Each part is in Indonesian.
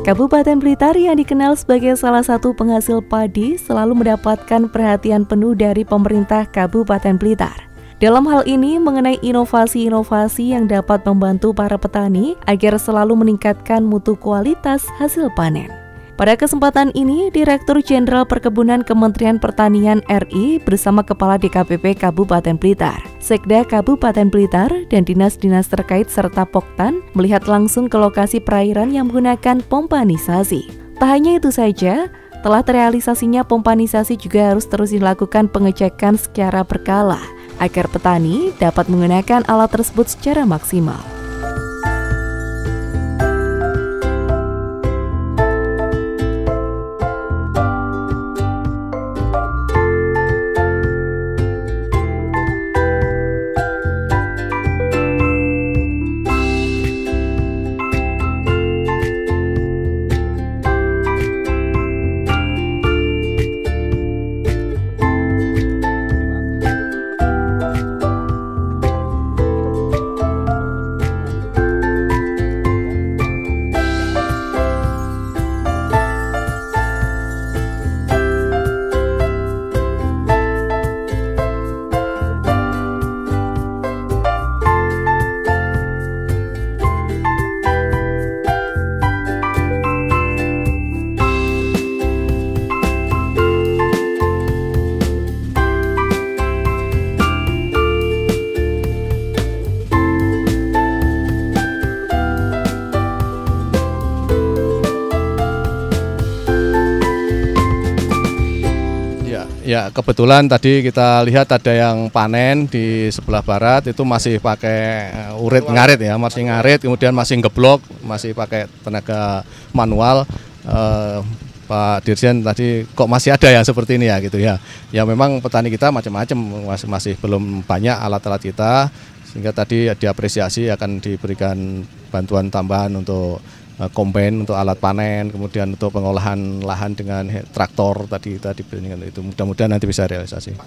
Kabupaten Blitar yang dikenal sebagai salah satu penghasil padi selalu mendapatkan perhatian penuh dari pemerintah Kabupaten Blitar. Dalam hal ini mengenai inovasi-inovasi yang dapat membantu para petani agar selalu meningkatkan mutu kualitas hasil panen. Pada kesempatan ini, Direktur Jenderal Perkebunan Kementerian Pertanian RI bersama Kepala DKPP Kabupaten Blitar, Sekda Kabupaten Blitar, dan dinas-dinas terkait serta Poktan melihat langsung ke lokasi perairan yang menggunakan pompanisasi. Tak hanya itu saja, telah terrealisasinya pompanisasi juga harus terus dilakukan pengecekan secara berkala agar petani dapat menggunakan alat tersebut secara maksimal. Ya, kebetulan tadi kita lihat ada yang panen di sebelah barat itu masih pakai urit ngarit ya, masih ngarit, kemudian masih ngeblok, masih pakai tenaga manual. Pak Dirjen tadi kok masih ada yang seperti ini ya gitu ya. Ya memang petani kita macam-macam, masih belum banyak alat-alat kita, sehingga tadi diapresiasi akan diberikan bantuan tambahan untuk kombain untuk alat panen, kemudian untuk pengolahan lahan dengan traktor tadi itu mudah-mudahan nanti bisa realisasi.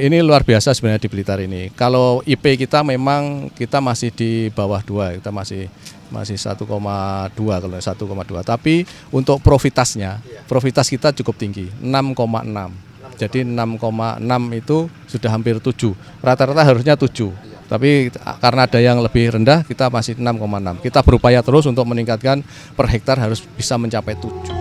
Ini luar biasa sebenarnya di Blitar ini. Kalau IP kita memang kita masih di bawah 2, kita masih 1,2 kalau 1,2. Tapi untuk profitas kita cukup tinggi, 6,6. Jadi 6,6 itu sudah hampir 7. Rata-rata harusnya 7. Tapi karena ada yang lebih rendah, kita masih 6,6. Kita berupaya terus untuk meningkatkan per hektar harus bisa mencapai 7.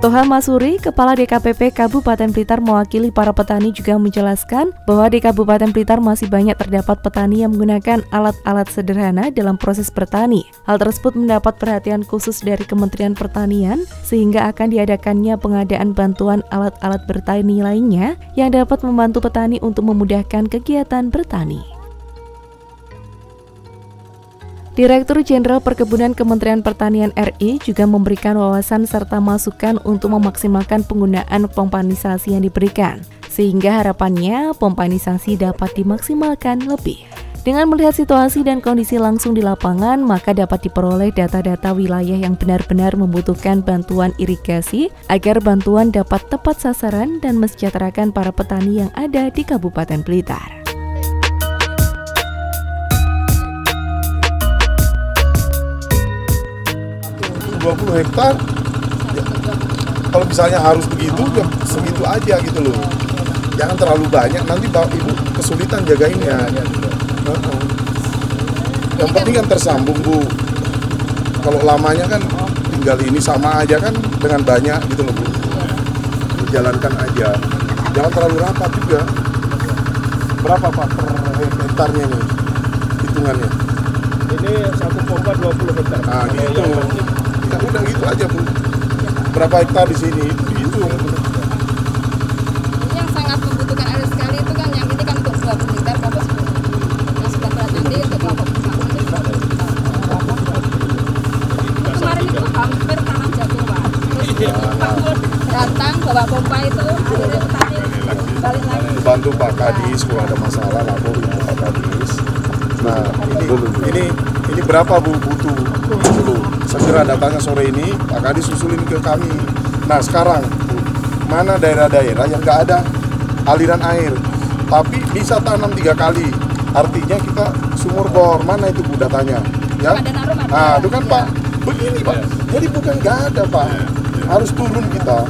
Toha Masuri, Kepala DKPP Kabupaten Blitar mewakili para petani juga menjelaskan bahwa di Kabupaten Blitar masih banyak terdapat petani yang menggunakan alat-alat sederhana dalam proses bertani. Hal tersebut mendapat perhatian khusus dari Kementerian Pertanian sehingga akan diadakannya pengadaan bantuan alat-alat bertani lainnya yang dapat membantu petani untuk memudahkan kegiatan bertani. Direktur Jenderal Perkebunan Kementerian Pertanian RI juga memberikan wawasan serta masukan untuk memaksimalkan penggunaan pompanisasi yang diberikan, sehingga harapannya pompanisasi dapat dimaksimalkan lebih. Dengan melihat situasi dan kondisi langsung di lapangan, maka dapat diperoleh data-data wilayah yang benar-benar membutuhkan bantuan irigasi agar bantuan dapat tepat sasaran dan mesejahterakan para petani yang ada di Kabupaten Blitar. Hektar, ya, kalau misalnya harus begitu, ya segitu aja gitu loh. Jangan terlalu banyak, nanti ibu kesulitan jagainnya. Yang penting kan tersambung, Bu. Kalau lamanya kan tinggal ini sama aja kan dengan banyak gitu loh, Bu. Jalankan aja, jangan terlalu rapat juga. Berapa Pak per hektarnya nih hitungannya? Ini satu pompa 20 hektar. Nah gitu. Ya udah gitu aja Bu. Berapa hektar di sini itu dihitung. Yang sangat membutuhkan air sekali itu kan yang ini kan untuk 20 hektar, bagus. Yang sebelah barat nanti untuk kelompok kemarin itu hampir tanam jagung Pak. Terus Pak Mul datang bawa pompa itu, akhirnya petani balik lagi. Bantu Pak Kadis, kalau ada masalah lapor ke Pak Kadis. Nah, ini berapa Bu butuh dulu? Segera datangnya sore ini, Pak Kadis susulin ke kami. Nah, sekarang Bu, mana daerah-daerah yang nggak ada aliran air, tapi bisa tanam 3 kali. Artinya kita sumur bor, mana itu Bu datanya? Ya? Nah, itu kan Pak, begini Pak. Jadi bukan nggak ada Pak, harus turun kita.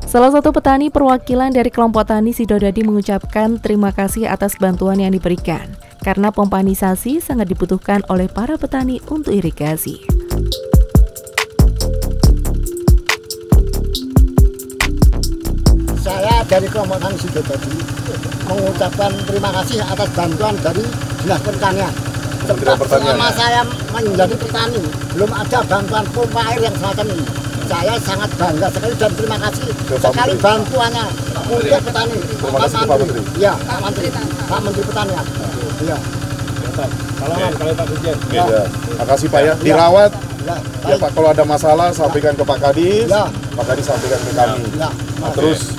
Salah satu petani perwakilan dari kelompok tani Sidodadi mengucapkan terima kasih atas bantuan yang diberikan, karena pompanisasi sangat dibutuhkan oleh para petani untuk irigasi. Saya dari kelompok tani Sidodadi mengucapkan terima kasih atas bantuan dari Dinas Pertanian. Selama saya menjadi petani, belum ada bantuan pompa air yang semacam ini. Saya sangat bangga sekali dan terima kasih sekali bantuannya untuk petani. Pak Menteri. Ya, Pak Menteri. Pak Menteri Pertanian. Iya. Salaman kali Pak Dirjen. Ya. Makasih Pak ya. Dirawat. Ya Pak, kalau ada masalah sampaikan ke Pak Kadis. Ya. Pak Kadis sampaikan ke kami. Ya. Nah, terus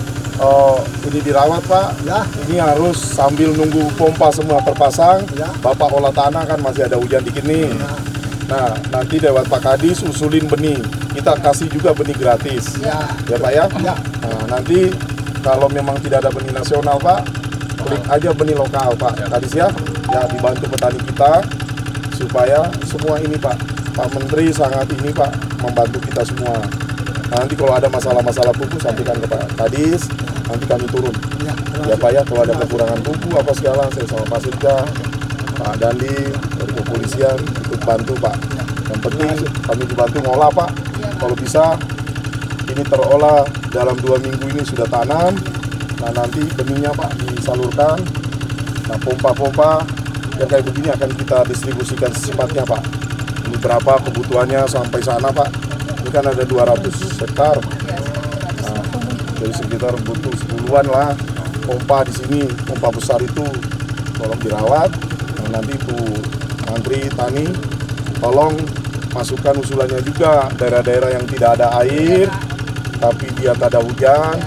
ini dirawat Pak. Ya. Ini harus sambil nunggu pompa semua terpasang. Ya. Bapak olah tanah kan masih ada hujan dikit nih. Ya. Nah, nanti lewat Pak Kadis usulin benih. Kita kasih juga benih gratis. Ya. Ya Pak ya. Ya. Nah, nanti kalau memang tidak ada benih nasional Pak, klik aja benih lokal Pak Kadis ya. Ya, dibantu petani kita supaya semua ini Pak. Pak Menteri sangat ini Pak membantu kita semua. Nah, nanti kalau ada masalah-masalah pupuk sampaikan ke Pak Kadis, nanti kami turun. Ya Pak ya, kalau ada kekurangan pupuk apa segala, saya sama Pak Sirka, Pak Dandi dari kepolisian ikut bantu Pak. Yang penting kami dibantu ngolah Pak. Kalau bisa ini terolah dalam 2 minggu ini sudah tanam. Nah nanti benihnya Pak disalurkan. Nah pompa-pompa yang kayak begini akan kita distribusikan secepatnya Pak. Ini berapa kebutuhannya sampai sana Pak. Ini kan ada 200 hektar. Nah, jadi sekitar butuh 10-an lah pompa di sini. Pompa besar itu tolong dirawat. Nah, nanti Bu Menteri Tani tolong masukkan usulannya juga daerah-daerah yang tidak ada air tapi dia tak ada hujan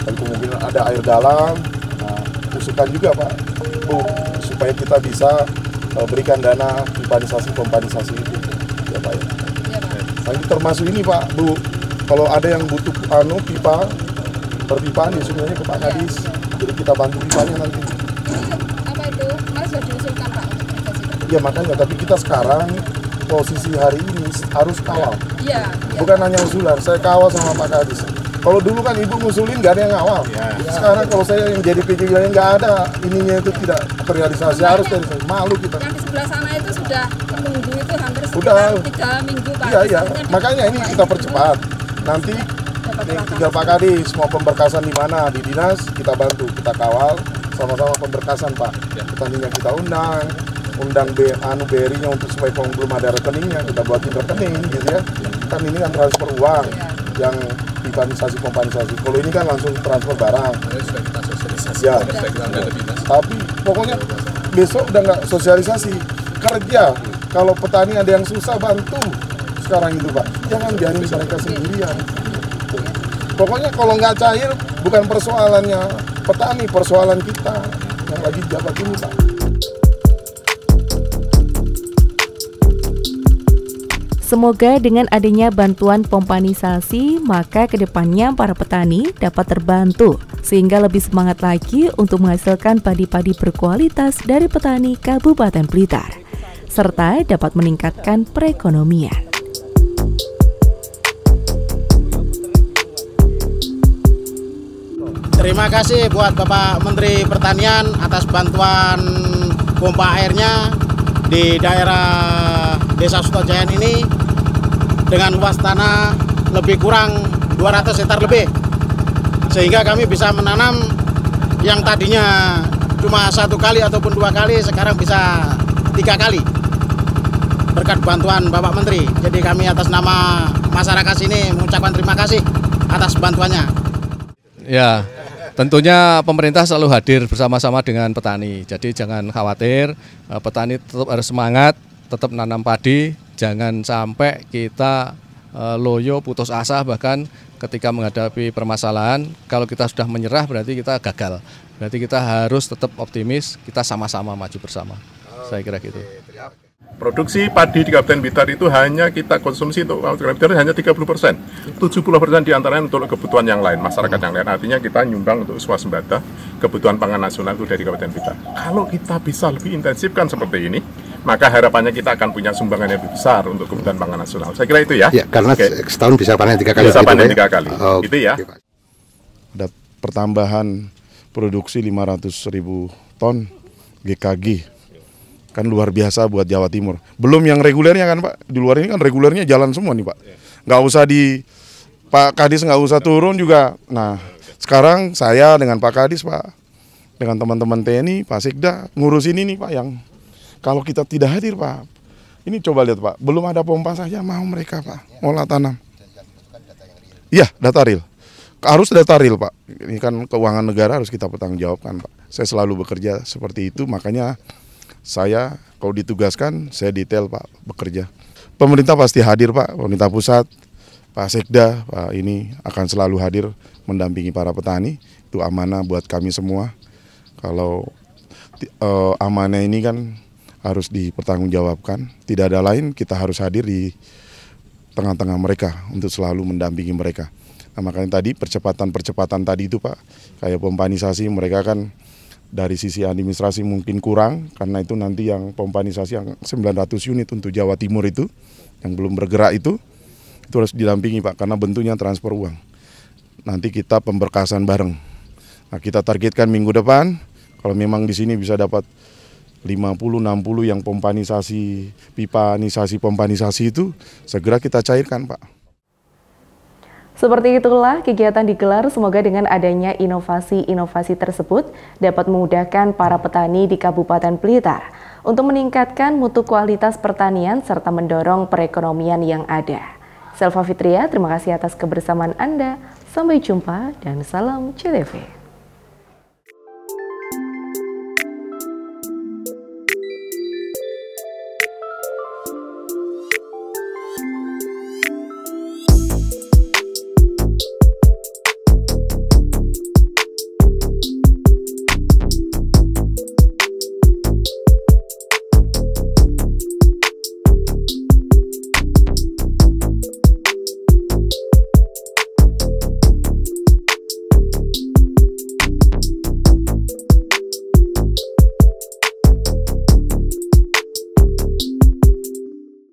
dan kemungkinan ada air dalam. Nah, usulkan juga Pak Bu supaya kita bisa berikan dana pompanisasi itu ya Pak ya. Nah, ini termasuk ini Pak Bu, kalau ada yang butuh pipa perpipaan ya sebenarnya ke Pak Kadis, jadi kita bantu pipanya nanti. Apa itu? Mas sudah diusulkan Pak? Ya makanya, tapi kita sekarang posisi hari ini harus kawal. Iya. Bukan hanya usulan, saya kawal sama Pak Kadis. Kalau dulu kan Ibu ngusulin nggak ada yang ngawal. Sekarang kalau saya yang jadi PJ wilayah nggak ada, ininya itu tidak terrealisasi, harus terrealisasi. Malu kita. Yang di sebelah sana itu sudah menunggu itu hampir Udah. sekitar 3 minggu Pak. Iya. Makanya ini kita percepat. Nanti tinggal Pak Kadis mau pemberkasan di mana di dinas, kita bantu, kita kawal sama-sama pemberkasan Pak. Petaninya kita undang BRI-nya untuk supaya kalau belum ada rekeningnya kita buatin rekening gitu ya. Kan ini kan transfer uang yang pipanisasi pompanisasi. Kalau ini kan langsung transfer barang. Sudah kita sosialisasi. Ya. Sudah kita ambil lebih mas. Tapi pokoknya besok udah nggak sosialisasi kerja. Kalau petani ada yang susah bantu sekarang itu Pak. Jangan biarin mereka sendirian. Pokoknya kalau nggak cair bukan persoalannya petani, persoalan kita yang lagi jabat ini Pak. Semoga dengan adanya bantuan pompanisasi, maka kedepannya para petani dapat terbantu, sehingga lebih semangat lagi untuk menghasilkan padi-padi berkualitas dari petani Kabupaten Blitar, serta dapat meningkatkan perekonomian. Terima kasih buat Bapak Menteri Pertanian atas bantuan pompa airnya di daerah Desa Sutojayan ini dengan luas tanah lebih kurang 200 hektar lebih, sehingga kami bisa menanam yang tadinya cuma 1 kali ataupun 2 kali sekarang bisa 3 kali berkat bantuan Bapak Menteri. Jadi kami atas nama masyarakat sini mengucapkan terima kasih atas bantuannya. Ya, tentunya pemerintah selalu hadir bersama-sama dengan petani. Jadi jangan khawatir, petani tetap harus semangat, tetap nanam padi. Jangan sampai kita loyo, putus asa, bahkan ketika menghadapi permasalahan, kalau kita sudah menyerah berarti kita gagal. Berarti kita harus tetap optimis, kita sama-sama maju bersama. Saya kira gitu. Produksi padi di Kabupaten Blitar itu hanya kita konsumsi untuk Kabupaten Blitar hanya 30%. 70% diantaranya untuk kebutuhan yang lain, masyarakat yang lain. Artinya kita nyumbang untuk swasembada kebutuhan pangan nasional itu dari Kabupaten Blitar. Kalau kita bisa lebih intensifkan seperti ini, maka harapannya kita akan punya sumbangan yang lebih besar untuk kebutuhan pangan nasional. Saya kira itu ya. Ya, karena setahun bisa panen 3 kali. Bisa panen 3 kali. Oh, gitu ya. Ada pertambahan produksi 500.000 ton GKG. Kan luar biasa buat Jawa Timur. Belum yang regulernya kan Pak, di luar ini kan regulernya jalan semua nih Pak. Nggak usah Pak Kadis nggak usah turun juga. Nah sekarang saya dengan Pak Kadis Pak, dengan teman-teman TNI, Pak Sekda ngurus ini nih Pak, yang kalau kita tidak hadir Pak, ini coba lihat Pak, belum ada pompa saja mau mereka Pak, olah tanam. Iya, data real. Harus data real Pak, ini kan keuangan negara harus kita pertanggungjawabkan Pak. Saya selalu bekerja seperti itu, makanya saya kalau ditugaskan, saya detail Pak bekerja. Pemerintah pasti hadir Pak, pemerintah pusat, Pak Sekda, Pak ini akan selalu hadir mendampingi para petani. Itu amanah buat kami semua. Kalau amanah ini kan harus dipertanggungjawabkan. Tidak ada lain, kita harus hadir di tengah-tengah mereka untuk selalu mendampingi mereka. Nah, makanya tadi percepatan tadi itu Pak, kayak pompanisasi mereka kan dari sisi administrasi mungkin kurang, karena itu nanti yang pompanisasi yang 900 unit untuk Jawa Timur itu, yang belum bergerak itu harus didampingi Pak, karena bentuknya transfer uang. Nanti kita pemberkasan bareng. Nah kita targetkan minggu depan, kalau memang di sini bisa dapat 50-60 yang pompanisasi, pompanisasi itu, segera kita cairkan Pak. Seperti itulah kegiatan digelar, semoga dengan adanya inovasi-inovasi tersebut dapat memudahkan para petani di Kabupaten Blitar untuk meningkatkan mutu kualitas pertanian serta mendorong perekonomian yang ada. Selva Fitria, terima kasih atas kebersamaan Anda. Sampai jumpa dan salam CTV.